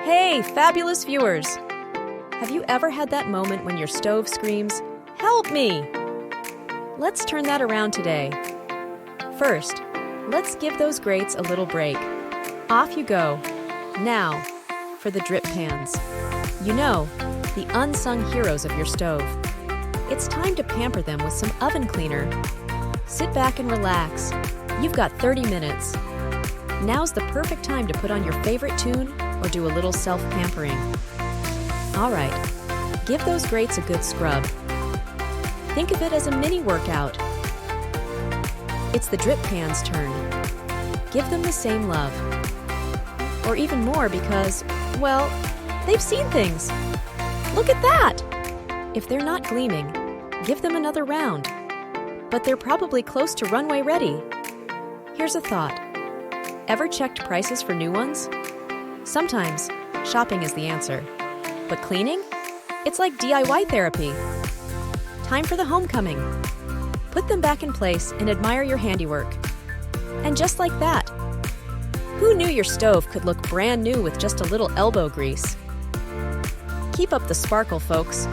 Hey, fabulous viewers! Have you ever had that moment when your stove screams, "Help me"? Let's turn that around today. First, let's give those grates a little break. Off you go. Now, for the drip pans. You know, the unsung heroes of your stove. It's time to pamper them with some oven cleaner. Sit back and relax. You've got 30 minutes. Now's the perfect time to put on your favorite tune or do a little self-pampering. All right, give those grates a good scrub. Think of it as a mini workout. It's the drip pan's turn. Give them the same love. Or even more because, well, they've seen things. Look at that! If they're not gleaming, give them another round. But they're probably close to runway ready. Here's a thought. Ever checked prices for new ones? Sometimes, shopping is the answer. But cleaning? It's like DIY therapy. Time for the homecoming. Put them back in place and admire your handiwork. And just like that, who knew your stove could look brand new with just a little elbow grease? Keep up the sparkle, folks.